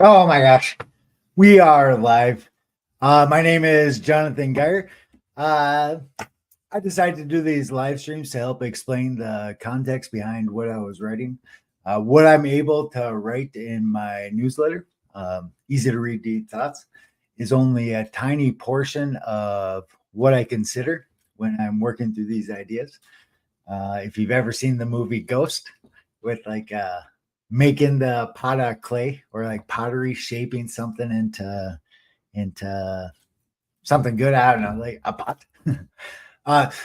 Oh my gosh, we are live. My name is Jonathon Guyer. Uh, I decided to do these live streams to help explain the context behind what I was writing, what I'm able to write in my newsletter. Easy to read deep thoughts is only a tiny portion of what I consider when I'm working through these ideas. If you've ever seen the movie Ghost with making the pot of clay or like pottery shaping something into something good, I don't know, like a pot.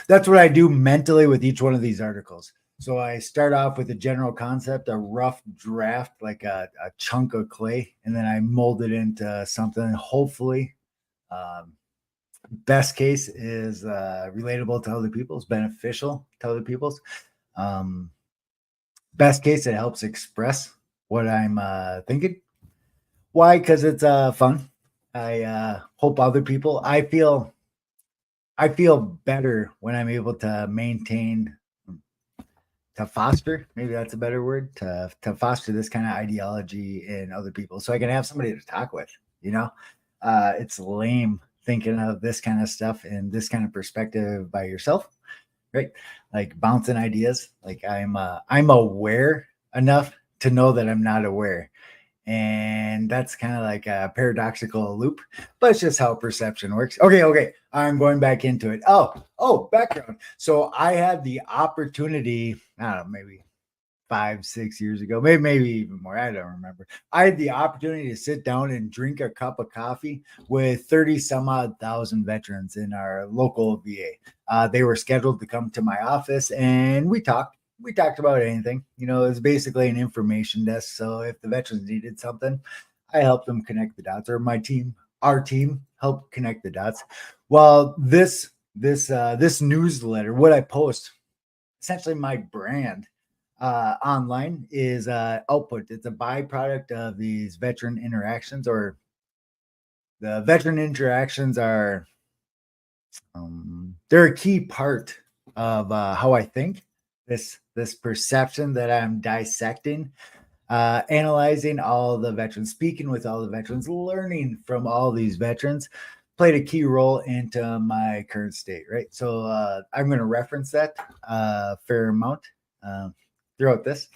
That's what I do mentally with each one of these articles. So I start off with a general concept, a rough draft, like a chunk of clay, and then I mold it into something hopefully um, best case is relatable to other people's, beneficial to other people's. Um, Best case, it helps express what I'm thinking. Why? Because it's fun. I hope other people. I feel better when I'm able to maintain, to foster. Maybe that's a better word, to foster this kind of ideology in other people, so I can have somebody to talk with. You know, it's lame thinking of this kind of stuff and this kind of perspective by yourself, right? Like bouncing ideas. Like I'm aware enough to know that I'm not aware. And that's kind of like a paradoxical loop, but it's just how perception works. Okay. I'm going back into it. Oh, background. So I had the opportunity, I don't know, maybe 5, 6 years ago, maybe even more. I don't remember. I had the opportunity to sit down and drink a cup of coffee with 30 some odd thousand veterans in our local VA. They were scheduled to come to my office and we talked. We talked about anything. You know, it was basically an information desk. So if the veterans needed something, I helped them connect the dots, or our team helped connect the dots. Well, this newsletter, what I post, essentially my brand online is output. It's a byproduct of these veteran interactions, or the veteran interactions are they're a key part of how I think. This perception that I'm dissecting, analyzing all the veterans, speaking with all the veterans, learning from all these veterans, played a key role into my current state. Right, so I'm going to reference that fair amount uh, throughout this.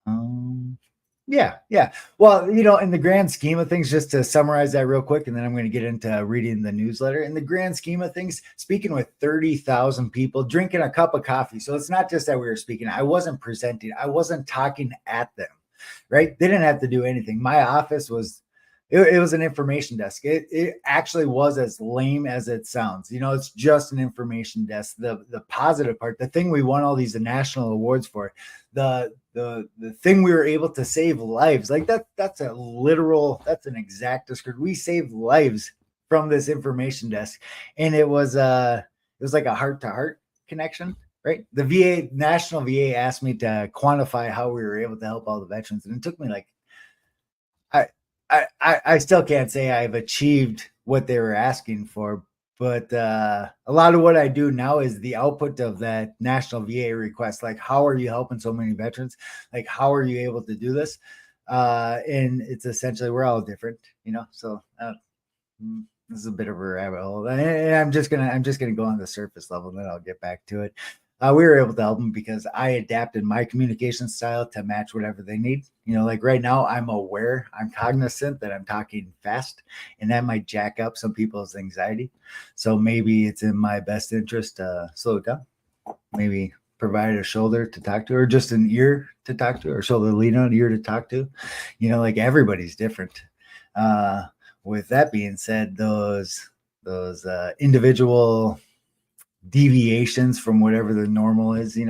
Um, yeah. Well, in the grand scheme of things, just to summarize that real quick, and then I'm going to get into reading the newsletter. In the grand scheme of things, speaking with 30,000 people, drinking a cup of coffee. So it's not just that we were speaking. I wasn't presenting. I wasn't talking at them, right? They didn't have to do anything. My office was, it was an information desk. It actually was as lame as it sounds. It's just an information desk. The positive part, the thing we won all these national awards for, the thing we were able to save lives, like that's an exact description. We saved lives from this information desk, and it was like a heart to heart connection, right? The national VA asked me to quantify how we were able to help all the veterans, and it took me like I I still can't say I've achieved what they were asking for, but a lot of what I do now is the output of that national VA request. Like, how are you helping so many veterans? Like, how are you able to do this? And it's essentially, we're all different, So this is a bit of a rabbit hole, and I'm just gonna go on the surface level, and then I'll get back to it. We were able to help them because I adapted my communication style to match whatever they need. Like right now, I'm cognizant that I'm talking fast, and that might jack up some people's anxiety. So maybe it's in my best interest to slow it down. Maybe provide a shoulder to talk to, or just an ear to talk to, or shoulder to lean on, ear to talk to. Like everybody's different. Uh, with that being said, those individual deviations from whatever the normal is, they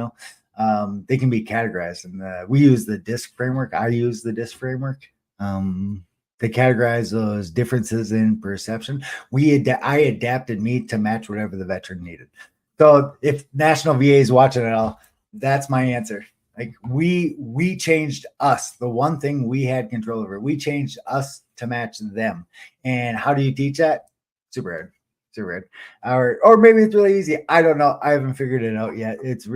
can be categorized. And we use the DISC framework. I use the DISC framework to categorize those differences in perception. I adapted me to match whatever the veteran needed. So if National VA is watching it all, that's my answer. Like we changed us. The one thing we had control over, we changed us to match them. And how do you teach that? Super hard. Super hard. Or maybe it's really easy. I don't know. I haven't figured it out yet. It's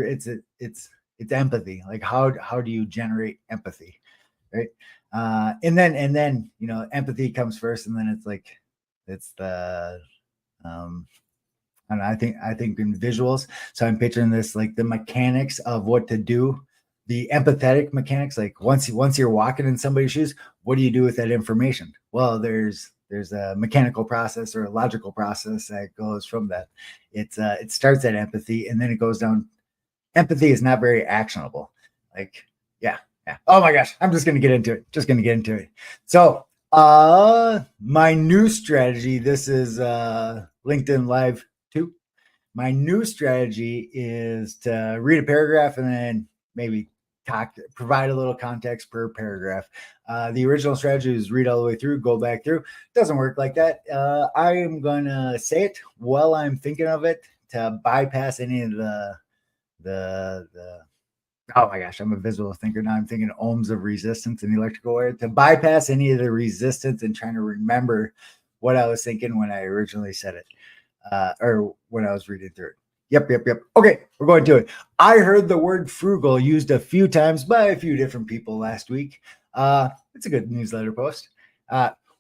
empathy. Like how do you generate empathy, right? And then empathy comes first, and then it's the and I think in visuals. So I'm picturing this like the mechanics of what to do, the empathetic mechanics. Like once you're walking in somebody's shoes, what do you do with that information? Well, there's a mechanical process or a logical process that goes from that. It starts at empathy and then it goes down. Empathy is not very actionable. Like, yeah. Oh my gosh, I'm just gonna get into it. So my new strategy, this is LinkedIn Live 2. My new strategy is to read a paragraph and then maybe provide a little context per paragraph. The original strategy is read all the way through, go back through. Doesn't work like that. I am gonna say it while I'm thinking of it to bypass any of the oh my gosh, I'm a visual thinker now. I'm thinking ohms of resistance and electrical wire to bypass any of the resistance and trying to remember what I was thinking when I originally said it, or when I was reading through it. Yep. Okay, we're going to it. I heard the word frugal used a few times by a few different people last week. It's a good newsletter post.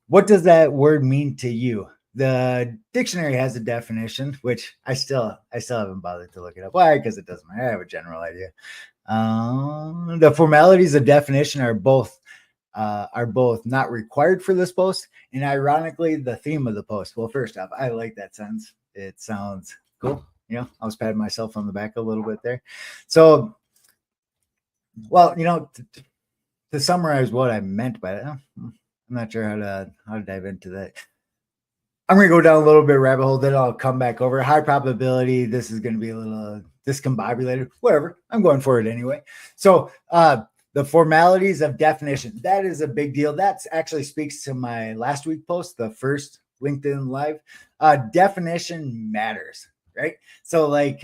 What does that word mean to you? The dictionary has a definition, which I still haven't bothered to look it up. Why? Because it doesn't matter. I have a general idea. The formalities of definition are both not required for this post, and ironically, the theme of the post. Well, first off, I like that sentence. It sounds cool. I was patting myself on the back a little bit there. So, well, to summarize what I meant by that, I'm not sure how to dive into that. I'm going to go down a little bit rabbit hole, then I'll come back over. High probability, this is going to be a little discombobulated, whatever. I'm going for it anyway. So the formalities of definition, that is a big deal. That actually speaks to my last week post, the first LinkedIn Live. Definition matters, right? So like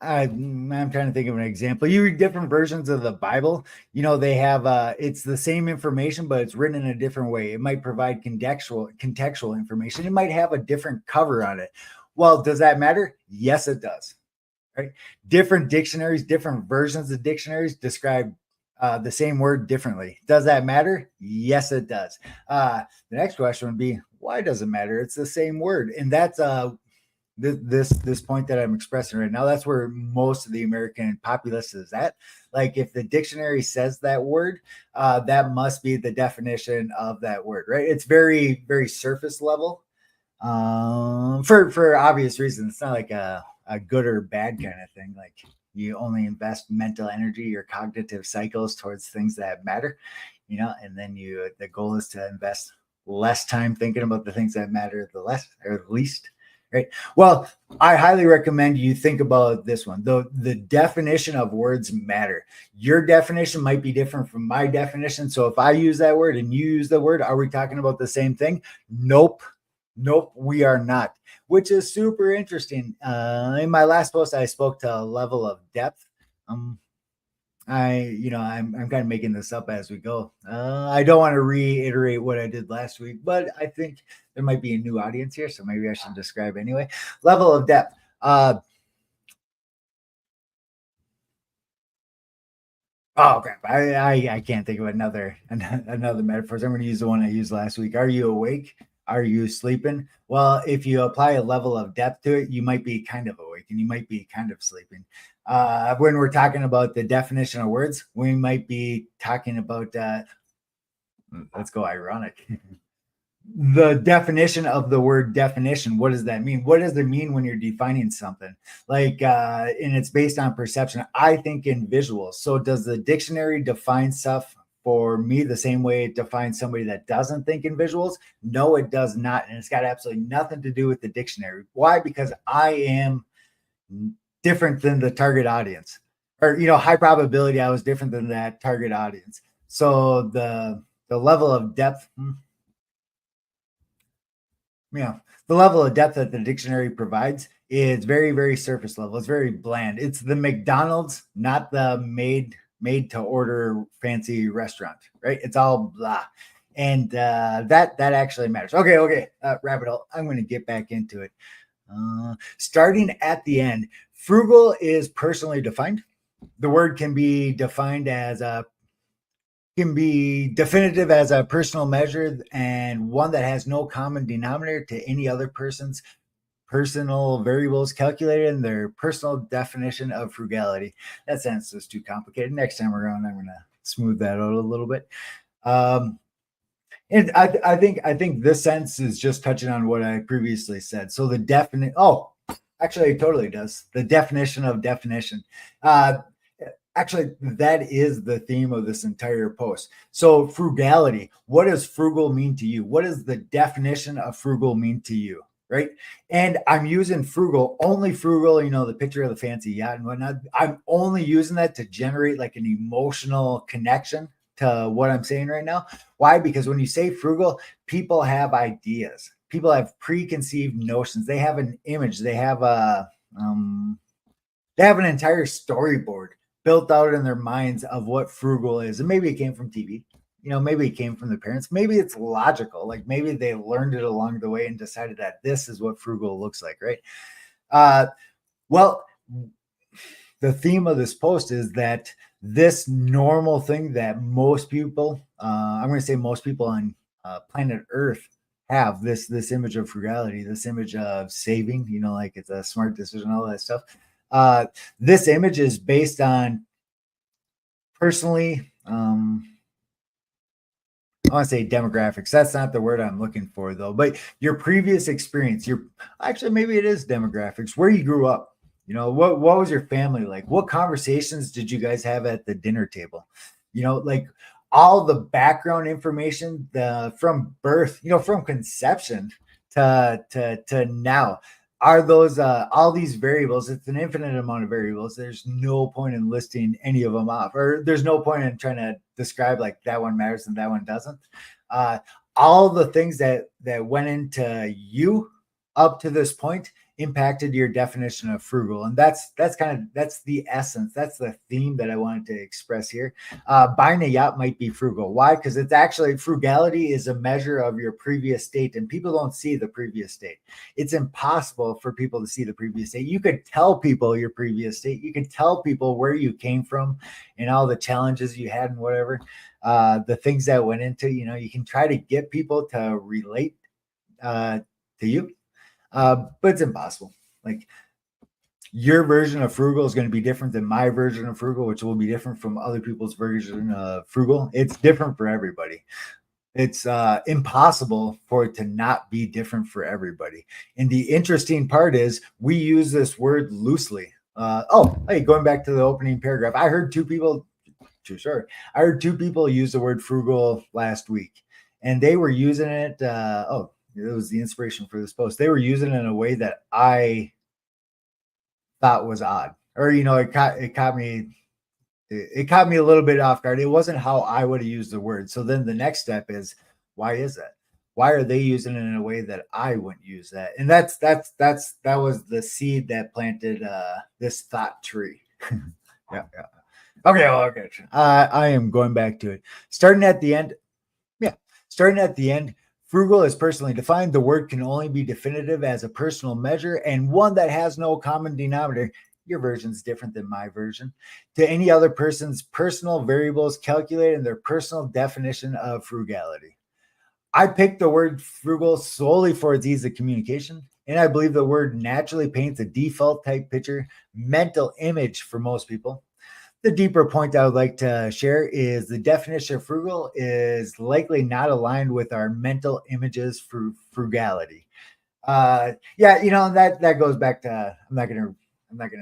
I'm trying to think of an example. You read different versions of the Bible. They have it's the same information, but it's written in a different way. It might provide contextual information. It might have a different cover on it. Well, does that matter? Yes, it does. Right? Different dictionaries, different versions of dictionaries describe the same word differently. Does that matter? Yes, it does. The next question would be, why does it matter? It's the same word, and that's this point that I'm expressing right now. That's where most of the American populace is at. Like if the dictionary says that word, that must be the definition of that word, right? It's very, very surface level, for obvious reasons. It's not like a good or bad kind of thing. Like you only invest mental energy, your cognitive cycles towards things that matter, and then the goal is to invest less time thinking about the things that matter the least. Right. Well, I highly recommend you think about this one. The definition of words matter. Your definition might be different from my definition. So if I use that word and you use the word, are we talking about the same thing? Nope, we are not, which is super interesting. In my last post, I spoke to a level of depth. I'm kind of making this up as we go. I don't want to reiterate what I did last week, but I think there might be a new audience here, so maybe I should describe anyway. Level of depth. Oh crap! I can't think of another metaphor. So I'm going to use the one I used last week. Are you awake? Are you sleeping? Well, if you apply a level of depth to it, you might be kind of awake and you might be kind of sleeping. When we're talking about the definition of words, we might be talking about let's go ironic. The definition of the word definition. What does that mean? What does it mean when you're defining something? Like, and it's based on perception. I think in visuals. So does the dictionary define stuff for me the same way it defines somebody that doesn't think in visuals? No, it does not. And it's got absolutely nothing to do with the dictionary. Why? Because I am different than the target audience, or high probability I was different than that target audience. So the level of depth, the level of depth that the dictionary provides is very, very surface level. It's very bland. It's the McDonald's, not the made to order fancy restaurant, right? It's all blah. And that actually matters. Okay. Rabbit hole. I'm going to get back into it. Starting at the end, frugal is personally defined. the word can be defined as can be definitive as a personal measure and one that has no common denominator to any other person's personal variables calculated in their personal definition of frugality. That sentence is too complicated. Next time around, I'm going to smooth that out a little bit. And I think this sentence is just touching on what I previously said. So the definite. Oh, actually, it totally does. The definition of definition. Actually, that is the theme of this entire post. So frugality. What does frugal mean to you? What does the definition of frugal mean to you? Right. And I'm using frugal, only frugal, the picture of the fancy yacht and whatnot. I'm only using that to generate like an emotional connection to what I'm saying right now. Why? Because when you say frugal, people have ideas. People have preconceived notions. They have an image. They have an entire storyboard built out in their minds of what frugal is. And maybe it came from TV. Maybe it came from the parents. Maybe it's logical. Like maybe they learned it along the way and decided that this is what frugal looks like, right? Well, the theme of this post is that this normal thing that most people, I'm going to say most people on planet Earth have this image of frugality, this image of saving, like it's a smart decision, all that stuff. This image is based on personally, I want to say demographics. That's not the word I'm looking for though, but your previous experience, actually, maybe it is demographics, where you grew up, what was your family like? What conversations did you guys have at the dinner table? Like all the background information, from birth, from conception to now. Are those all these variables? It's an infinite amount of variables. There's no point in listing any of them off, or there's no point in trying to describe like that one matters and that one doesn't. All the things that went into you up to this point impacted your definition of frugal, and that's the essence. That's the theme that I wanted to express here. Buying a yacht might be frugal. Why? Because it's actually, frugality is a measure of your previous state, and people don't see the previous state. It's impossible for people to see the previous state. You could tell people your previous state. You could tell people where you came from and all the challenges you had and whatever, the things that went into, you can try to get people to relate to you. But it's impossible. Like your version of frugal is going to be different than my version of frugal, which will be different from other people's version of frugal. It's different for everybody. It's impossible for it to not be different for everybody. And the interesting part is we use this word loosely. Going back to the opening paragraph, I heard two people use the word frugal last week, and they were using it. It was the inspiration for this post. They were using it in a way that I thought was odd, or it caught me a little bit off guard. It wasn't how I would have used the word. So then the next step is, why is that? Why are they using it in a way that I wouldn't use that? And that was the seed that planted this thought tree. Yeah. Okay. I am going back to it. Starting at the end. Frugal is personally defined. The word can only be definitive as a personal measure and one that has no common denominator. Your version's different than my version. To any other person's personal variables calculated in their personal definition of frugality. I picked the word frugal solely for its ease of communication, and I believe the word naturally paints a default type picture, mental image for most people. The deeper point I would like to share is the definition of frugal is likely not aligned with our mental images for frugality. That goes back to, I'm not gonna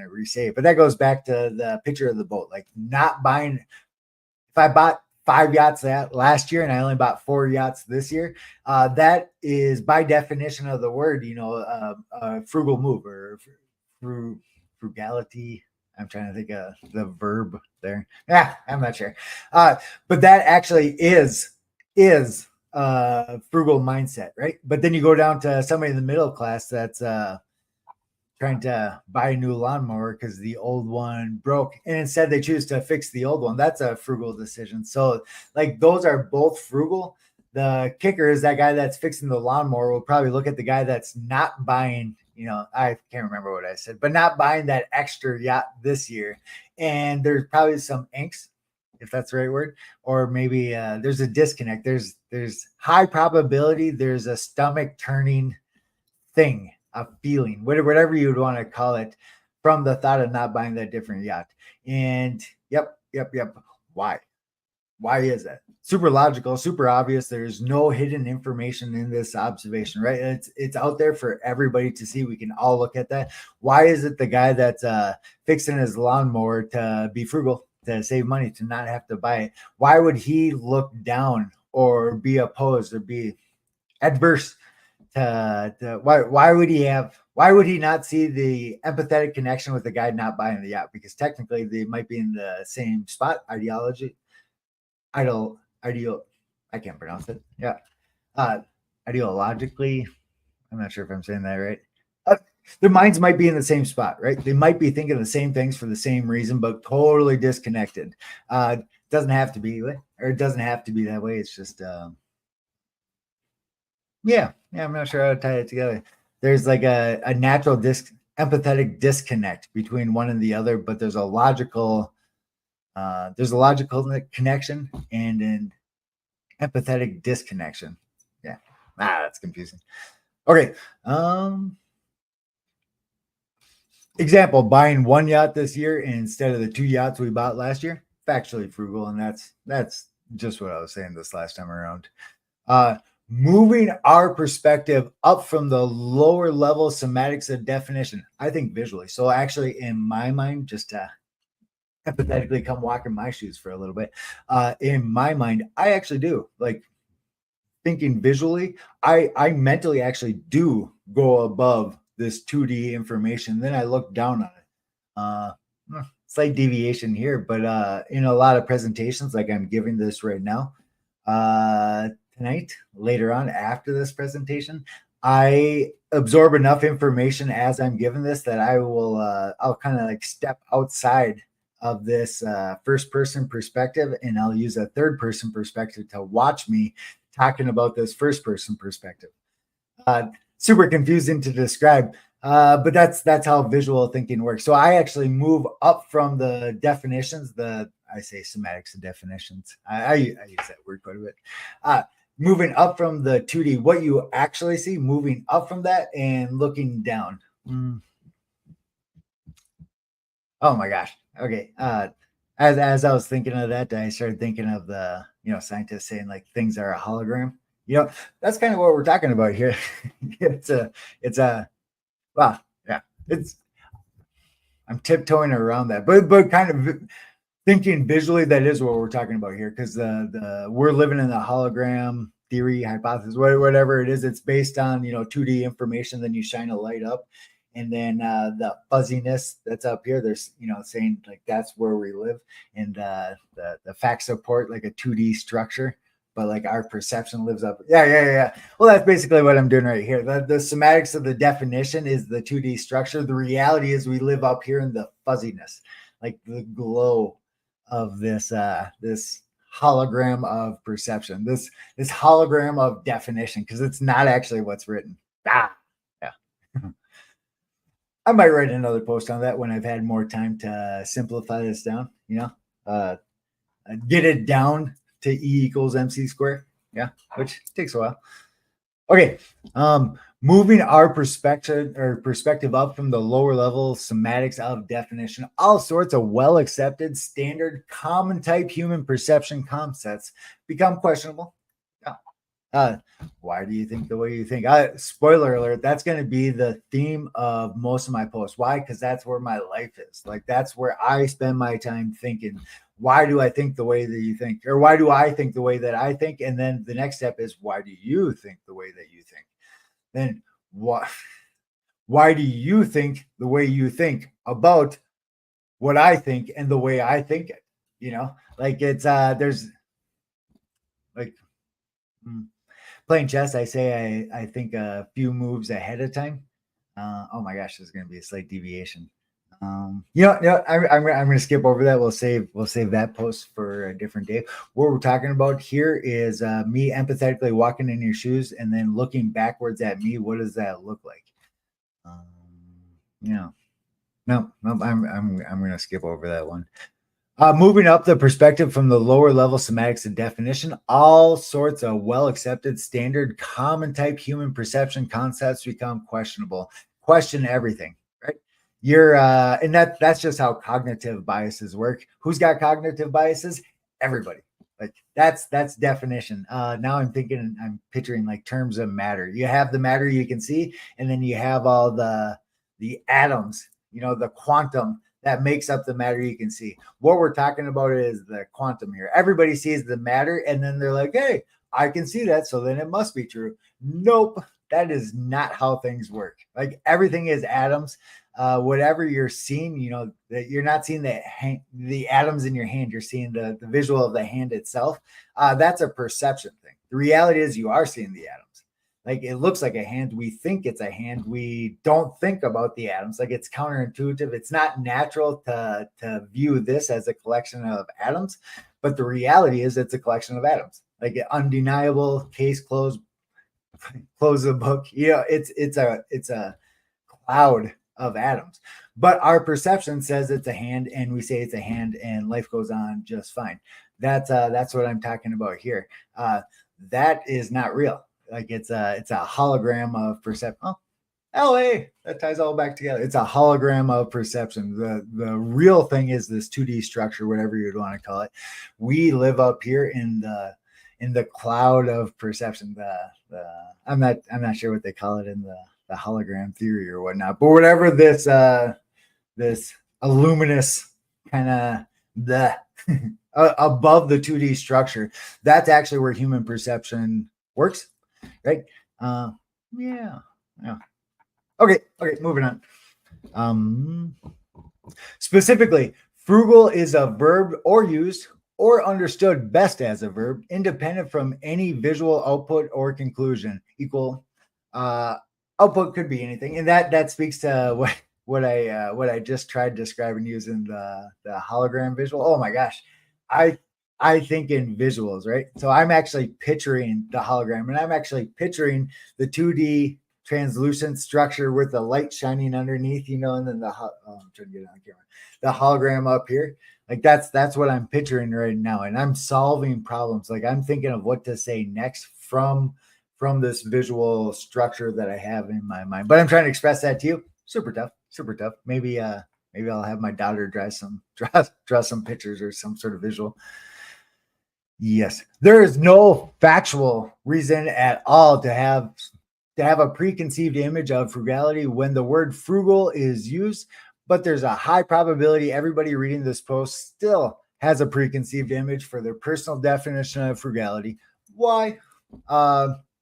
re-say it, but that goes back to the picture of the boat. Like not buying. If I bought 5 yachts last year and I only bought 4 yachts this year, that is by definition of the word, a frugal move or frugality. I'm trying to think of the verb there. I'm not sure. But that actually is frugal mindset, right? But then you go down to somebody in the middle class that's trying to buy a new lawnmower because the old one broke, and instead they choose to fix the old one. That's a frugal decision. So like those are both frugal. The kicker is that guy that's fixing the lawnmower will probably look at the guy that's not buying I can't remember what I said, but not buying that extra yacht this year. And there's probably some angst, if that's the right word, or maybe there's a disconnect. There's high probability there's a stomach turning thing, a feeling, whatever you would want to call it, from the thought of not buying that different yacht. And yep. Why? Why is that? Super logical, super obvious. There's no hidden information in this observation, right? It's out there for everybody to see. We can all look at that. Why is it the guy that's fixing his lawnmower to be frugal, to save money, to not have to buy it? Why would he look down or be opposed or be adverse to why would he not see the empathetic connection with the guy not buying the yacht? Because technically they might be in the same spot, ideal I can't pronounce it. Yeah. Ideologically, I'm not sure if I'm saying that right. Their minds might be in the same spot, right? They might be thinking the same things for the same reason, but totally disconnected. Doesn't have to be, or it doesn't have to be that way. It's just I'm not sure how to tie it together. There's like a natural empathetic disconnect between one and the other, but there's a logical connection and an empathetic disconnection. Yeah. That's confusing. Okay. Example, buying one yacht this year instead of the 2 yachts we bought last year. Factually frugal, and that's just what I was saying this last time around. Moving our perspective up from the lower level semantics of definition, I think visually. So actually, in my mind, just to empathetically come walk in my shoes for a little bit, in my mind, I actually do like thinking visually. I mentally actually do go above this 2D information. Then I look down on it. Slight deviation here, but in a lot of presentations, like I'm giving this right now, tonight, later on after this presentation, I absorb enough information as I'm given this that I'll kind of like step outside of this first person perspective, and I'll use a third person perspective to watch me talking about this first person perspective. Super confusing to describe, but that's how visual thinking works. So I actually move up from the definitions, I say semantics and definitions. I use that word quite a bit. Moving up from the 2D, what you actually see, moving up from that and looking down. Oh my gosh. Okay. As I was thinking of that, I started thinking of the scientists saying like things are a hologram. That's kind of what we're talking about here. Well, yeah. I'm tiptoeing around that, but kind of thinking visually, that is what we're talking about here, because we're living in the hologram theory, hypothesis, whatever it is. It's based on 2D information. Then you shine a light up, and then the fuzziness that's up here, there's saying like that's where we live, and the facts support like a 2D structure, but like our perception lives up. Yeah. Well, that's basically what I'm doing right here. The semantics of the definition is the 2D structure. The reality is we live up here in the fuzziness, like the glow of this hologram of perception, this hologram of definition, because it's not actually what's written. Yeah. I might write another post on that when I've had more time to simplify this down, get it down to E equals MC squared. Yeah, which takes a while. Okay. Moving our perspective up from the lower level semantics of definition, all sorts of well-accepted, standard, common type human perception concepts become questionable. Why do you think the way you think? Spoiler alert, that's going to be the theme of most of my posts. Why? Because that's where my life is. Like, that's where I spend my time thinking. Why do I think the way that you think? Or why do I think the way that I think? And then the next step is, why do you think the way that you think? Then why do you think the way you think about what I think and the way I think it? Like it's there's like playing chess. I say I think a few moves ahead of time. Oh my gosh, there's going to be a slight deviation. I'm going to skip over that. We'll save that post for a different day. What we're talking about here is me empathetically walking in your shoes and then looking backwards at me. What does that look like? Yeah. No, I'm going to skip over that one. Moving up the perspective from the lower level semantics and definition, all sorts of well-accepted, standard, common type human perception concepts become questionable. Question everything, right? And that's just how cognitive biases work. Who's got cognitive biases? Everybody. Like that's definition. Now I'm picturing like terms of matter. You have the matter you can see, and then you have all the atoms, the quantum that makes up the matter you can see. What we're talking about is the quantum here. Everybody sees the matter, and then they're like, hey, I can see that, so then it must be true. Nope, that is not how things work. Like everything is atoms. Whatever you're seeing, that you're not seeing the atoms in your hand. You're seeing the visual of the hand itself. That's a perception thing. The reality is you are seeing the atoms. Like it looks like a hand. We think it's a hand. We don't think about the atoms. Like it's counterintuitive. It's not natural to view this as a collection of atoms, but the reality is it's a collection of atoms. Like undeniable, case closed, close the book. It's a cloud of atoms. But our perception says it's a hand, and we say it's a hand, and life goes on just fine. That's what I'm talking about here. That is not real. Like it's a hologram of perception. Oh, LA, that ties all back together. It's a hologram of perception. The real thing is this 2D structure, whatever you'd want to call it. We live up here in the cloud of perception. I'm not sure what they call it in the hologram theory or whatnot, but whatever this illuminous kind of the above the 2D structure, that's actually where human perception works. Right. Yeah. Okay, moving on. Specifically, frugal is a verb or used or understood best as a verb, independent from any visual output or conclusion. Equal output could be anything, and that speaks to what I just tried describing using the hologram visual. Oh my gosh, I think in visuals, right? So I'm actually picturing the hologram, and I'm actually picturing the 2D translucent structure with the light shining underneath, and then I'm trying to get it on camera, the hologram up here. Like that's what I'm picturing right now, and I'm solving problems. Like I'm thinking of what to say next from this visual structure that I have in my mind. But I'm trying to express that to you. Super tough. Maybe I'll have my daughter draw some pictures or some sort of visual. Yes, there is no factual reason at all to have a preconceived image of frugality when the word frugal is used, but there's a high probability everybody reading this post still has a preconceived image for their personal definition of frugality. Why?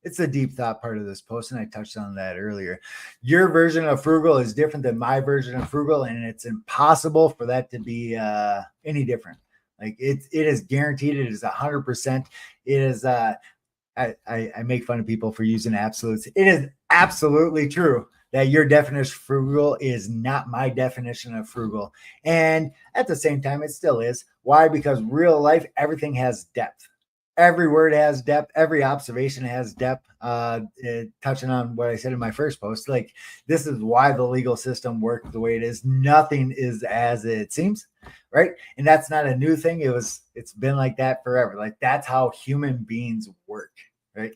It's the deep thought part of this post, and I touched on that earlier. Your version of frugal is different than my version of frugal, and it's impossible for that to be any different. Like it is guaranteed. It is 100%. It is. I make fun of people for using absolutes. It is absolutely true that your definition of frugal is not my definition of frugal, and at the same time, it still is. Why? Because real life, everything has depth. Every word has depth. Every observation has depth. Touching on what I said in my first post, like this is why the legal system works the way it is. Nothing is as it seems, right? And that's not a new thing. It's been like that forever. Like that's how human beings work, right?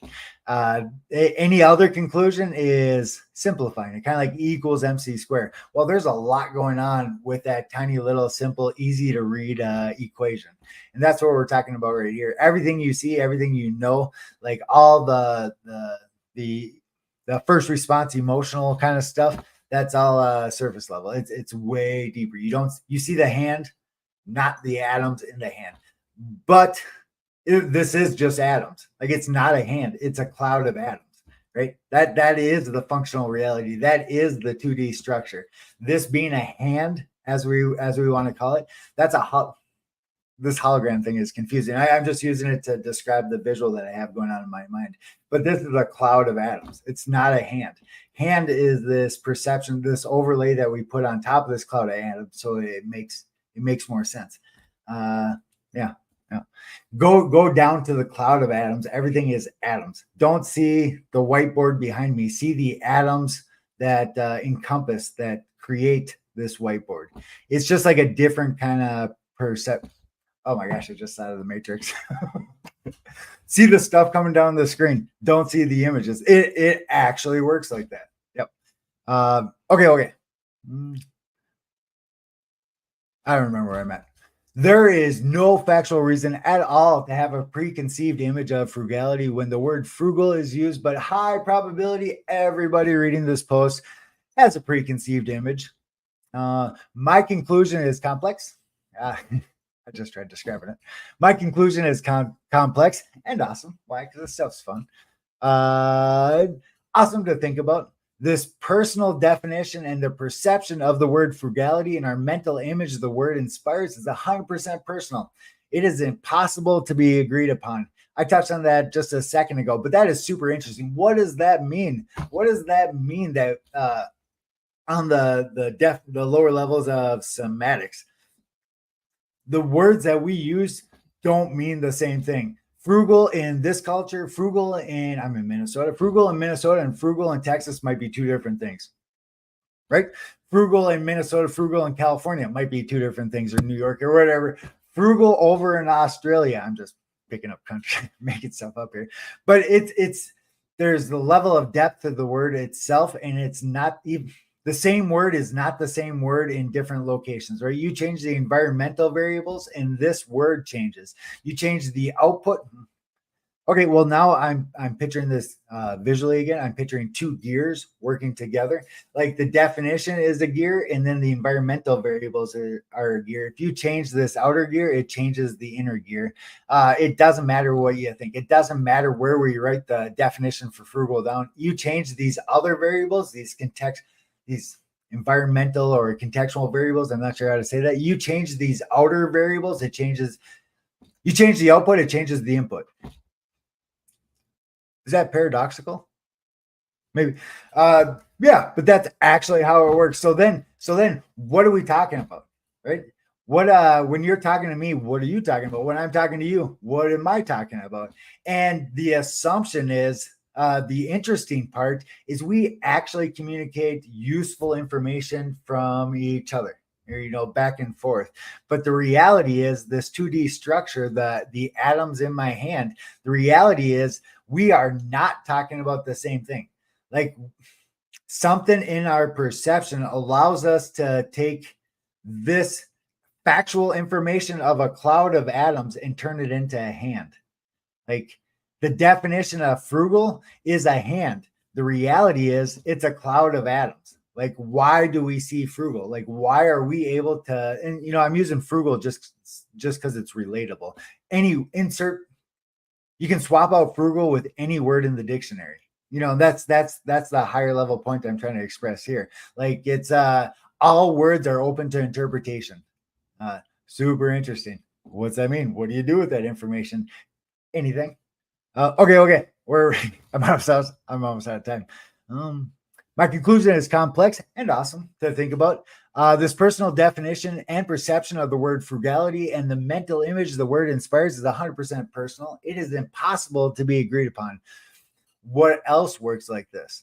Any other conclusion is simplifying it, kind of like E equals MC squared. Well, there's a lot going on with that tiny little simple, easy to read equation. And that's what we're talking about right here. Everything you see, everything like all the first response emotional kind of stuff, that's all surface level. It's way deeper. You see the hand, not the atoms in the hand. But this is just atoms. Like it's not a hand, it's a cloud of atoms, right? That is the functional reality. That is the 2D structure. This being a hand, as we want to call it, this hologram thing is confusing. I'm just using it to describe the visual that I have going on in my mind. But this is a cloud of atoms. It's not a hand. Hand is this perception, this overlay that we put on top of this cloud of atoms, so it makes more sense. Yeah. Go down to the cloud of atoms. Everything is atoms. Don't see the whiteboard behind me. See the atoms that encompass, that create this whiteboard. It's just like a different kind of perception. Oh my gosh, I just out of the matrix. See the stuff coming down the screen. Don't see the images. It actually works like that. Yep. Okay. I don't remember where I'm at. There is no factual reason at all to have a preconceived image of frugality when the word frugal is used, but high probability everybody reading this post has a preconceived image. My conclusion is complex. I just tried describing it. My conclusion is complex and awesome. Why? Because this stuff's fun. Awesome to think about. This personal definition and the perception of the word frugality and our mental image the word inspires is 100% personal. It is impossible to be agreed upon. I touched on that just a second ago, but that is super interesting. What does that mean? What does that mean that on the lower levels of sematics, the words that we use don't mean the same thing? Frugal in this culture, I'm in Minnesota, frugal in Minnesota and frugal in Texas might be two different things, right? Frugal in Minnesota, frugal in California might be two different things, or New York or whatever. Frugal over in Australia, I'm just picking up country, making stuff up here. But there's the level of depth of the word itself, and it's not even the same word is not the same word in different locations, right? You change the environmental variables and this word changes. You change the output. Okay, well, now I'm picturing this visually again. I'm picturing two gears working together. Like the definition is a gear, and then the environmental variables are a gear. If you change this outer gear, it changes the inner gear. It doesn't matter what you think. It doesn't matter where we write the definition for frugal down. You change these other variables, these environmental or contextual variables. I'm not sure how to say that. You change these outer variables, you change the output, it changes the input. Is that paradoxical? Maybe. Yeah, but that's actually how it works. So then what are we talking about? Right? What when you're talking to me, what are you talking about? When I'm talking to you, what am I talking about? And the assumption is the interesting part is we actually communicate useful information from each other, or, back and forth. But the reality is this 2D structure, the atoms in my hand, the reality is we are not talking about the same thing. Like something in our perception allows us to take this factual information of a cloud of atoms and turn it into a hand. Like the definition of frugal is a hand. The reality is it's a cloud of atoms. Like, why do we see frugal? Like, why are we able to, and I'm using frugal just because it's relatable. You can swap out frugal with any word in the dictionary. That's the higher level point I'm trying to express here. Like it's all words are open to interpretation. Super interesting. What's that mean? What do you do with that information? Anything. Okay. I'm almost out of time. My conclusion is complex and awesome to think about. This personal definition and perception of the word frugality and the mental image the word inspires is 100% personal. It is impossible to be agreed upon. What else works like this?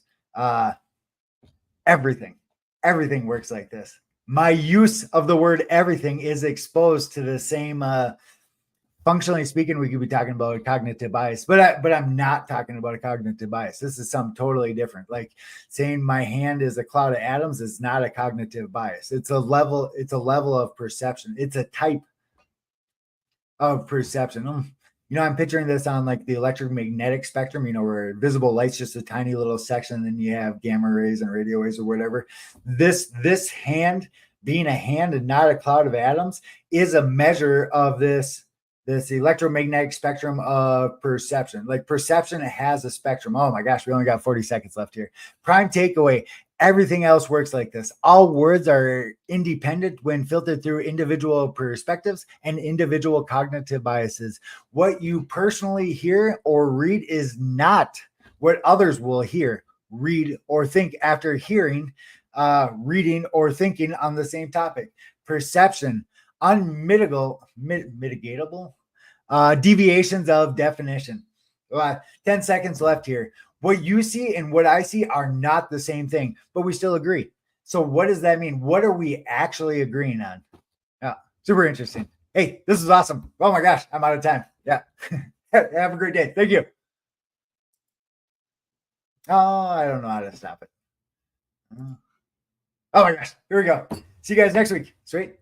Everything works like this. My use of the word everything is exposed to the same functionally speaking, we could be talking about a cognitive bias, but I'm not talking about a cognitive bias. This is something totally different. Like saying my hand is a cloud of atoms is not a cognitive bias. It's a level of perception. It's a type of perception. I'm picturing this on like the electromagnetic spectrum, where visible light's just a tiny little section, and then you have gamma rays and radio waves or whatever. This hand being a hand and not a cloud of atoms is a measure of this electromagnetic spectrum of perception. Like perception has a spectrum. Oh my gosh, we only got 40 seconds left here. Prime takeaway. Everything else works like this. All words are independent when filtered through individual perspectives and individual cognitive biases. What you personally hear or read is not what others will hear, read, or think after hearing, reading, or thinking on the same topic. Perception, unmitigatable deviations of definition. 10 seconds left here. what you see and what I see are not the same thing, but we still agree. So what does that mean? What are we actually agreeing on? Yeah, super interesting. Hey, this is awesome. Oh my gosh, I'm out of time. Yeah. Have a great day. Thank you. Oh, I don't know how to stop it. Oh my gosh. Here we go. See you guys next week. Sweet.